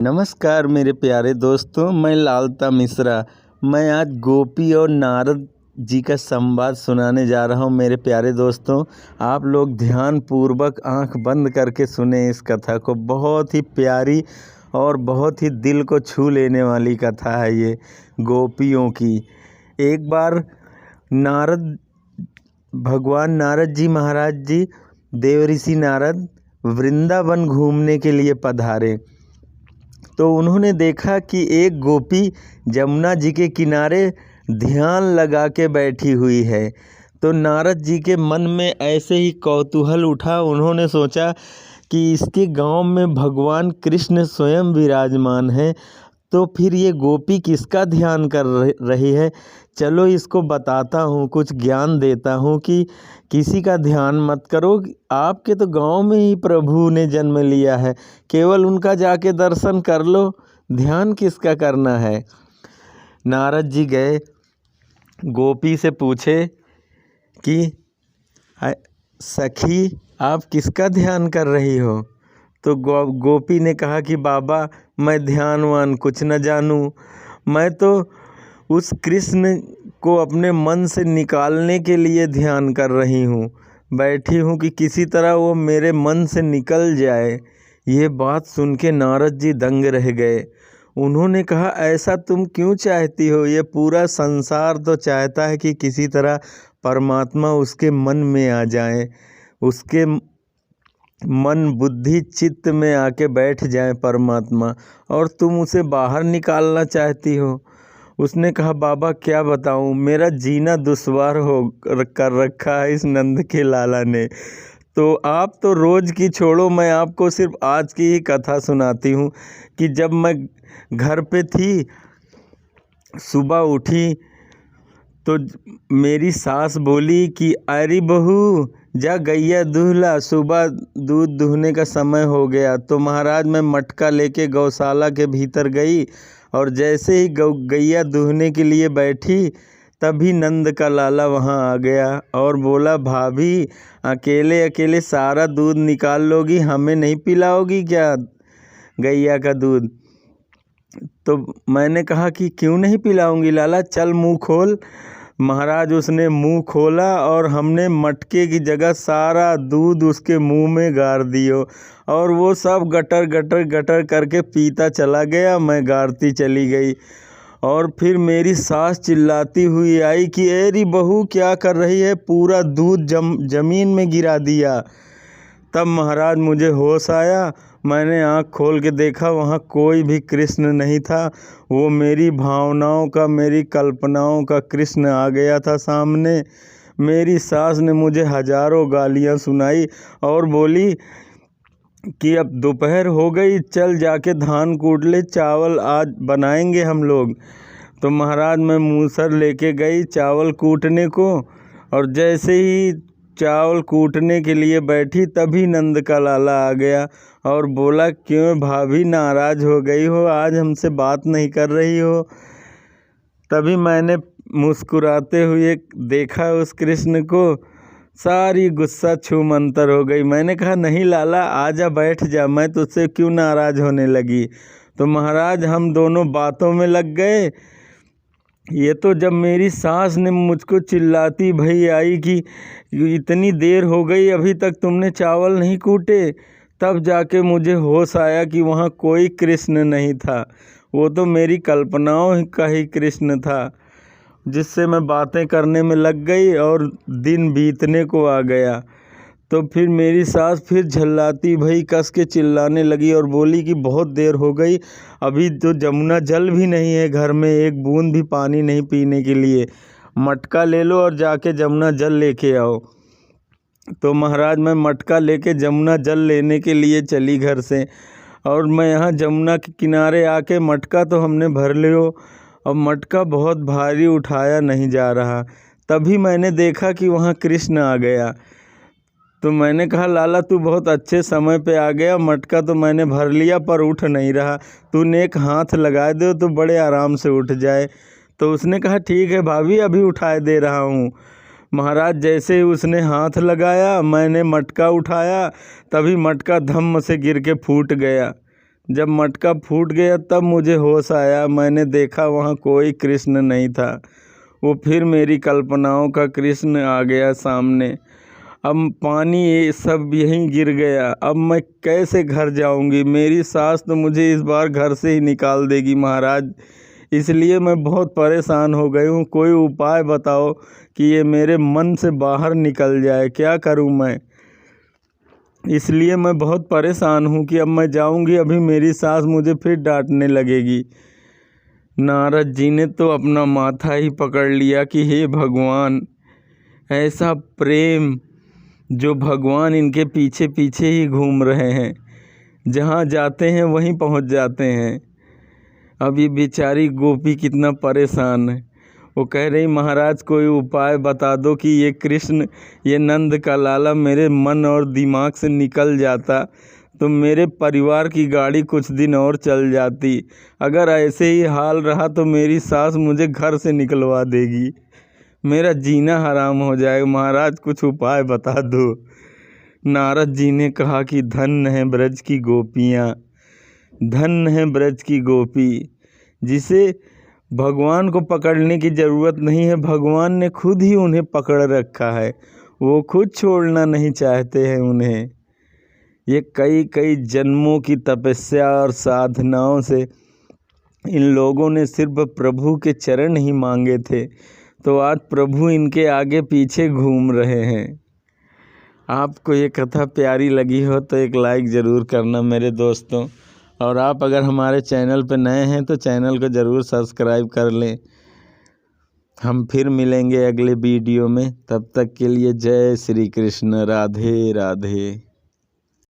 नमस्कार मेरे प्यारे दोस्तों, मैं लालता मिश्रा। मैं आज गोपी और नारद जी का संवाद सुनाने जा रहा हूँ। मेरे प्यारे दोस्तों, आप लोग ध्यानपूर्वक आंख बंद करके सुने इस कथा को। बहुत ही प्यारी और बहुत ही दिल को छू लेने वाली कथा है ये गोपियों की। एक बार भगवान नारद जी महाराज जी, देवऋषि नारद वृंदावन घूमने के लिए पधारे। तो उन्होंने देखा कि एक गोपी जमुना जी के किनारे ध्यान लगा के बैठी हुई है। तो नारद जी के मन में ऐसे ही कौतूहल उठा। उन्होंने सोचा कि इसके गांव में भगवान कृष्ण स्वयं विराजमान है, तो फिर ये गोपी किसका ध्यान कर रही है। चलो इसको बताता हूँ, कुछ ज्ञान देता हूँ कि किसी का ध्यान मत करो। आपके तो गांव में ही प्रभु ने जन्म लिया है, केवल उनका जाके दर्शन कर लो, ध्यान किसका करना है। नारद जी गए, गोपी से पूछे कि सखी आप किसका ध्यान कर रही हो। तो गोपी ने कहा कि बाबा मैं ध्यानवान कुछ न जानूं, मैं तो उस कृष्ण को अपने मन से निकालने के लिए ध्यान कर रही हूँ, बैठी हूँ कि किसी तरह वो मेरे मन से निकल जाए। ये बात सुन के नारद जी दंग रह गए। उन्होंने कहा ऐसा तुम क्यों चाहती हो, ये पूरा संसार तो चाहता है कि किसी तरह परमात्मा उसके मन में आ जाए, उसके मन बुद्धि चित्त में आके बैठ जाए परमात्मा, और तुम उसे बाहर निकालना चाहती हो। उसने कहा बाबा क्या बताऊं, मेरा जीना दुश्वार हो कर रखा है इस नंद के लाला ने। तो आप तो रोज़ की छोड़ो, मैं आपको सिर्फ आज की ही कथा सुनाती हूँ कि जब मैं घर पे थी, सुबह उठी तो मेरी सास बोली कि अरे बहू जा गैया दूहला, सुबह दूध दूहने का समय हो गया। तो महाराज मैं मटका लेके गौशाला के भीतर गई, और जैसे ही गैया दूहने के लिए बैठी तभी नंद का लाला वहाँ आ गया और बोला भाभी अकेले अकेले सारा दूध निकाल लोगी, हमें नहीं पिलाओगी क्या गैया का दूध। तो मैंने कहा कि क्यों नहीं पिलाऊंगी लाला, चल मुँह खोल। महाराज उसने मुंह खोला और हमने मटके की जगह सारा दूध उसके मुंह में गार दियो, और वो सब गटर गटर गटर करके पीता चला गया, मैं गारती चली गई। और फिर मेरी सास चिल्लाती हुई आई कि एरी बहू क्या कर रही है, पूरा दूध जमीन में गिरा दिया। तब महाराज मुझे होश आया, मैंने आँख खोल के देखा, वहाँ कोई भी कृष्ण नहीं था। वो मेरी भावनाओं का, मेरी कल्पनाओं का कृष्ण आ गया था सामने। मेरी सास ने मुझे हजारों गालियाँ सुनाई और बोली कि अब दोपहर हो गई, चल जाके धान कूट ले, चावल आज बनाएंगे हम लोग। तो महाराज मैं मूसर लेके गई चावल कूटने को, और जैसे ही चावल कूटने के लिए बैठी तभी नंद का लाला आ गया और बोला क्यों भाभी नाराज़ हो गई हो, आज हमसे बात नहीं कर रही हो। तभी मैंने मुस्कुराते हुए देखा उस कृष्ण को, सारी गुस्सा छूमंतर हो गई। मैंने कहा नहीं लाला आजा बैठ जा, मैं तुझसे क्यों नाराज़ होने लगी। तो महाराज हम दोनों बातों में लग गए। ये तो जब मेरी सास ने मुझको चिल्लाती भई आई कि इतनी देर हो गई अभी तक तुमने चावल नहीं कूटे, तब जाके मुझे होश आया कि वहाँ कोई कृष्ण नहीं था, वो तो मेरी कल्पनाओं का ही कृष्ण था, जिससे मैं बातें करने में लग गई और दिन बीतने को आ गया। तो फिर मेरी सास फिर झल्लाती भई कस के चिल्लाने लगी और बोली कि बहुत देर हो गई, अभी तो जमुना जल भी नहीं है घर में, एक बूंद भी पानी नहीं पीने के लिए, मटका ले लो और जाके जमुना जल लेके आओ। तो महाराज मैं मटका लेके जमुना जल लेने के लिए चली घर से, और मैं यहाँ जमुना के किनारे आके मटका तो हमने भर लियो, और मटका बहुत भारी उठाया नहीं जा रहा। तभी मैंने देखा कि वहाँ कृष्ण आ गया। तो मैंने कहा लाला तू बहुत अच्छे समय पे आ गया, मटका तो मैंने भर लिया पर उठ नहीं रहा, तूने एक हाथ लगा दो तो बड़े आराम से उठ जाए। तो उसने कहा ठीक है भाभी अभी उठाए दे रहा हूँ। महाराज जैसे ही उसने हाथ लगाया, मैंने मटका उठाया, तभी मटका धम्म से गिर के फूट गया। जब मटका फूट गया तब मुझे होश आया। मैंने देखा वहाँ कोई कृष्ण नहीं था। वो फिर मेरी कल्पनाओं का कृष्ण आ गया सामने। अब पानी ये सब यहीं गिर गया। अब मैं कैसे घर जाऊंगी? मेरी सास तो मुझे इस बार घर से ही निकाल देगी महाराज। इसलिए मैं बहुत परेशान हो गई हूँ। कोई उपाय बताओ कि ये मेरे मन से बाहर निकल जाए। क्या करूँ मैं? इसलिए मैं बहुत परेशान हूँ कि अब मैं जाऊँगी, अभी मेरी सास मुझे फिर डांटने लगेगी। नारद जी ने तो अपना माथा ही पकड़ लिया कि हे भगवान, ऐसा प्रेम जो भगवान इनके पीछे पीछे ही घूम रहे हैं, जहाँ जाते हैं वहीं पहुँच जाते हैं। अब ये बेचारी गोपी कितना परेशान है। वो कह रही महाराज कोई उपाय बता दो कि ये कृष्ण, ये नंद का लाला मेरे मन और दिमाग से निकल जाता तो मेरे परिवार की गाड़ी कुछ दिन और चल जाती। अगर ऐसे ही हाल रहा तो मेरी सास मुझे घर से निकलवा देगी, मेरा जीना हराम हो जाएगा। महाराज कुछ उपाय बता दो। नारद जी ने कहा कि धन्य है ब्रज की गोपियाँ, धन्य है ब्रज की गोपी, जिसे भगवान को पकड़ने की ज़रूरत नहीं है। भगवान ने खुद ही उन्हें पकड़ रखा है, वो खुद छोड़ना नहीं चाहते हैं उन्हें। ये कई कई जन्मों की तपस्या और साधनाओं से इन लोगों ने सिर्फ प्रभु के चरण ही मांगे थे, तो आज प्रभु इनके आगे पीछे घूम रहे हैं। आपको ये कथा प्यारी लगी हो तो एक लाइक ज़रूर करना मेरे दोस्तों, और आप अगर हमारे चैनल पर नए हैं तो चैनल को ज़रूर सब्सक्राइब कर लें। हम फिर मिलेंगे अगले वीडियो में, तब तक के लिए जय श्री कृष्ण, राधे राधे।